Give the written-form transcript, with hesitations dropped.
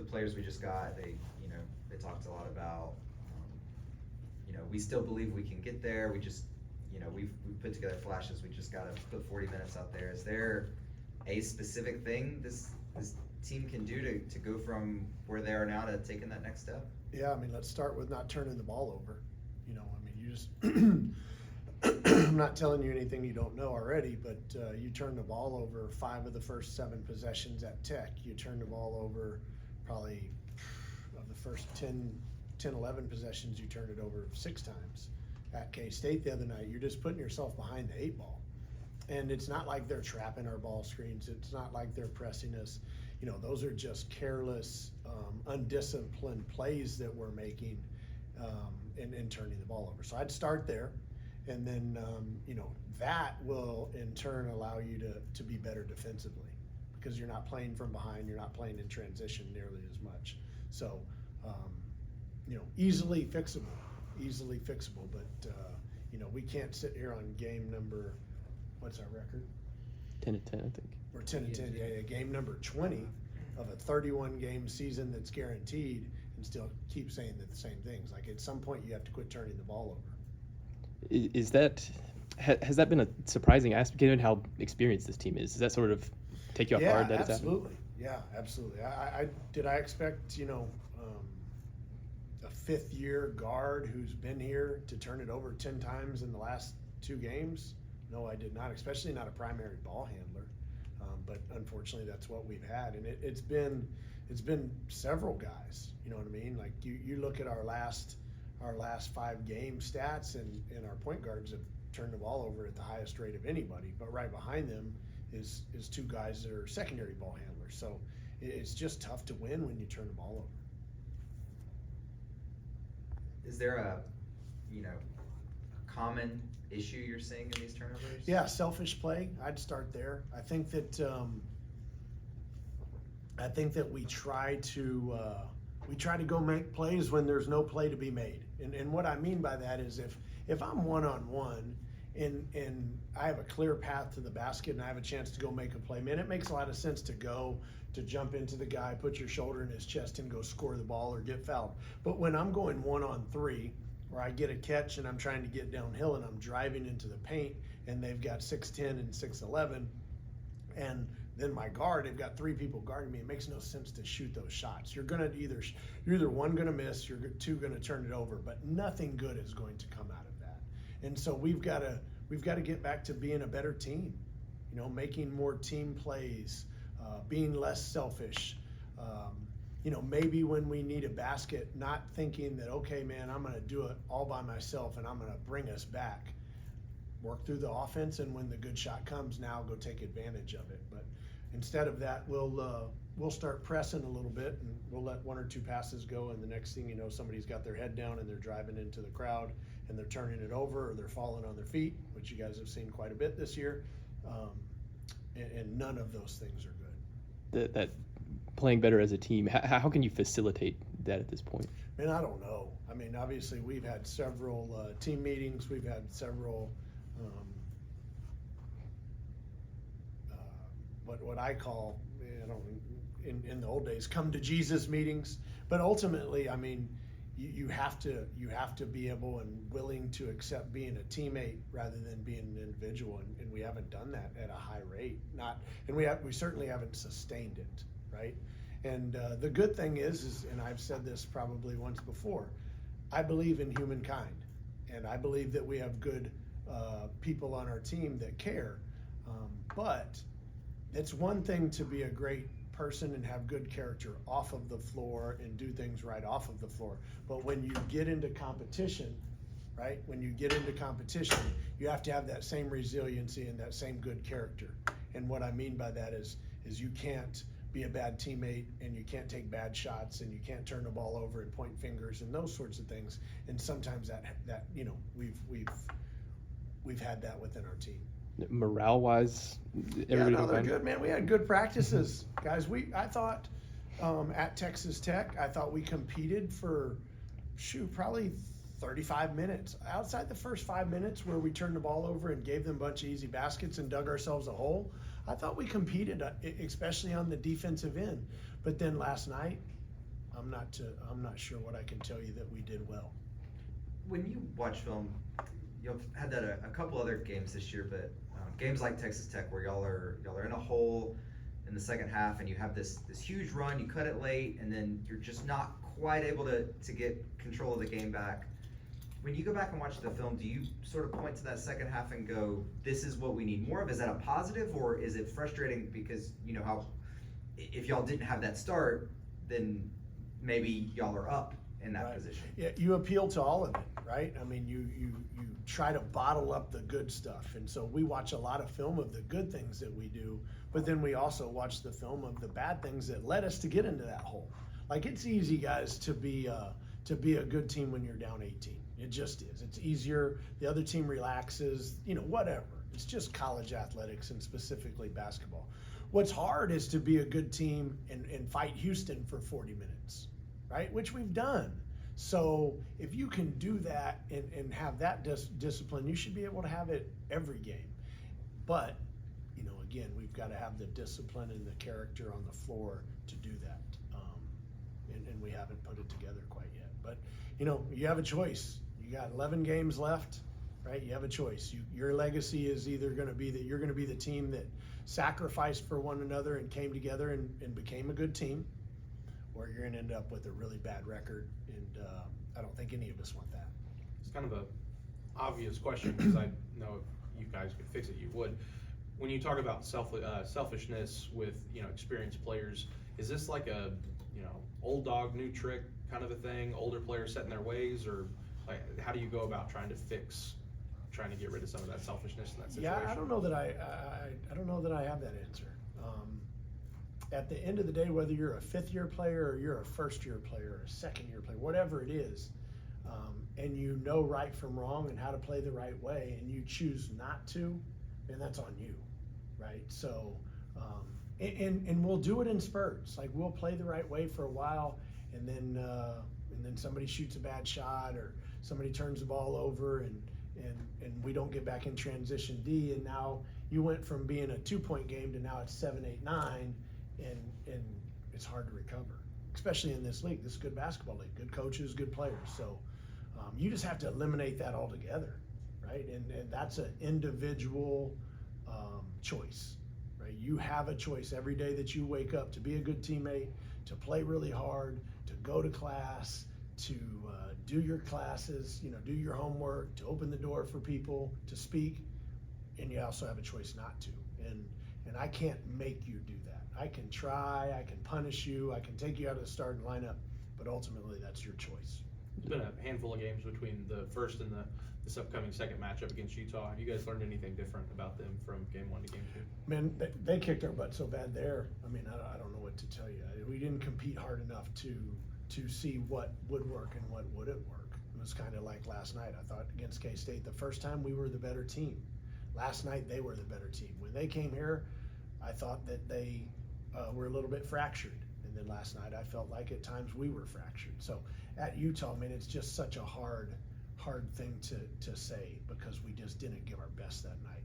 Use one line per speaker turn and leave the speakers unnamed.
players we just got, they talked a lot about, we still believe we can get there. We just, we've put together flashes. We just got to put 40 minutes out there. Is there a specific thing this team can do to go from where they are now to taking that next step?
Yeah, I mean, let's start with not turning the ball over. You just I'm not telling you anything you don't know already, but you turn the ball over 5 of the first 7 possessions at Tech. You turn the ball over probably of the first 10, 11 possessions, you turned it over 6 times. At K-State the other night, you're just putting yourself behind the 8 ball. And it's not like they're trapping our ball screens. It's not like they're pressing us. Those are just careless, undisciplined plays that we're making and turning the ball over. So I'd start there. And then, that will in turn allow you to be better defensively because you're not playing from behind. You're not playing in transition nearly as much. So, easily fixable. But, we can't sit here on game number, what's our record?
10-10, I think.
We're 10-10, yeah, game number 20 of a 31-game season that's guaranteed and still keep saying the same things. Like at some point you have to quit turning the ball over.
Has that been a surprising aspect given how experienced this team is? Does that sort of take you off guard that it's happening?
Yeah, absolutely. Did I expect, a 5th-year guard who's been here to turn it over 10 times in the last 2 games? No, I did not, especially not a primary ball handler. But unfortunately, that's what we've had, and it's been several guys. You know what I mean? Like you look at our last 5 game stats, and our point guards have turned the ball over at the highest rate of anybody. But right behind them is 2 guys that are secondary ball handlers. So it's just tough to win when you turn the ball over.
Is there a common issue you're seeing in these turnovers?
Yeah, selfish play. I'd start there. I think that we try to go make plays when there's no play to be made. And what I mean by that is if I'm one-on-one and I have a clear path to the basket and I have a chance to go make a play, man, it makes a lot of sense to jump into the guy, put your shoulder in his chest and go score the ball or get fouled. But when I'm going 1-on-3, where I get a catch and I'm trying to get downhill and I'm driving into the paint and they've got 6'10" and 6'11", and then my guard, they've got 3 people guarding me. It makes no sense to shoot those shots. You're either one gonna miss, you're 2 gonna turn it over, but nothing good is going to come out of that. And so we've got to get back to being a better team, making more team plays, being less selfish. Maybe when we need a basket, not thinking that, okay, man, I'm going to do it all by myself and I'm going to bring us back. Work through the offense, and when the good shot comes, now go take advantage of it. But instead of that, we'll start pressing a little bit, and we'll let 1 or 2 passes go, and the next thing you know, somebody's got their head down and they're driving into the crowd and they're turning it over, or they're falling on their feet, which you guys have seen quite a bit this year. And none of those things are good.
That playing better as a team, how can you facilitate that at this point?
Man, I don't know. I mean, obviously we've had several team meetings. We've had several what I call, in the old days, come to Jesus meetings. But ultimately, I mean, you have to be able and willing to accept being a teammate rather than being an individual, and we haven't done that at a high rate. We certainly haven't sustained it, right? And the good thing is, and I've said this probably once before, I believe in humankind, and I believe that we have good people on our team that care. But it's one thing to be a great person and have good character off of the floor and do things right off of the floor. But when you get into competition, right? When you get into competition, you have to have that same resiliency and that same good character. And what I mean by that is you can't be a bad teammate, and you can't take bad shots, and you can't turn the ball over and point fingers and those sorts of things. And sometimes that we've had that within our team.
Morale-wise, everybody
they're good, man. We had good practices, guys. I thought at Texas Tech, I thought we competed for probably 35 minutes. Outside the first 5 minutes where we turned the ball over and gave them a bunch of easy baskets and dug ourselves a hole, I thought we competed, especially on the defensive end. But then last night, I'm not sure what I can tell you that we did well.
When you watch film, you've had that a couple other games this year, but games like Texas Tech where y'all are in a hole in the second half and you have this huge run, you cut it late, and then you're just not quite able to get control of the game back. When you go back and watch the film, do you sort of point to that second half and go, this is what we need more of? Is that a positive, or is it frustrating because you know how if y'all didn't have that start, then maybe y'all are up in that position?
Yeah, you appeal to all of it, right? I mean, you try to bottle up the good stuff, and so we watch a lot of film of the good things that we do, but then we also watch the film of the bad things that led us to get into that hole. Like, it's easy, guys, to be a good team when you're down 18. It just is. It's easier. The other team relaxes, whatever. It's just college athletics and specifically basketball. What's hard is to be a good team and fight Houston for 40 minutes, right? Which we've done. So if you can do that and have that discipline, you should be able to have it every game. But, again, we've got to have the discipline and the character on the floor to do that. And we haven't put it together quite yet. But, you have a choice. You got 11 games left, right? You have a choice. Your legacy is either going to be that you're going to be the team that sacrificed for one another and came together and became a good team, or you're going to end up with a really bad record. And I don't think any of us want that.
It's kind of a obvious question because I know if you guys could fix it, you would. When you talk about selfishness with experienced players, is this like a old dog new trick kind of a thing? Older players set in their ways, or like how do you go about trying to get rid of some of that selfishness in that situation?
Yeah, I don't know that I don't know that I have that answer. At the end of the day, whether you're a fifth-year player or you're a first-year player or a second-year player, whatever it is, and you know right from wrong and how to play the right way, and you choose not to, then that's on you, right? So, and we'll do it in spurts. Like, we'll play the right way for a while, and then somebody shoots a bad shot or somebody turns the ball over, and we don't get back in transition D, and now you went from being a 2-point game to now it's 7, 8, 9, and it's hard to recover, especially in this league. This is a good basketball league, good coaches, good players. So you just have to eliminate that altogether, right? And that's an individual choice, right? You have a choice every day that you wake up to be a good teammate, to play really hard, to go to class, to do your classes, do your homework, to open the door for people, to speak, and you also have a choice not to. And I can't make you do that. I can try, I can punish you, I can take you out of the starting lineup, but ultimately that's your choice.
It's been a handful of games between the first and this upcoming second matchup against Utah. Have you guys learned anything different about them from game 1 to game 2?
Man, they kicked our butt so bad there. I mean, I don't know what to tell you. We didn't compete hard enough to see what would work and what wouldn't work. It was kind of like last night. I thought against K-State, the first time we were the better team. Last night, they were the better team. When they came here, I thought that they were a little bit fractured. And then last night, I felt like at times we were fractured. So at Utah, man, it's just such a hard thing to say because we just didn't give our best that night.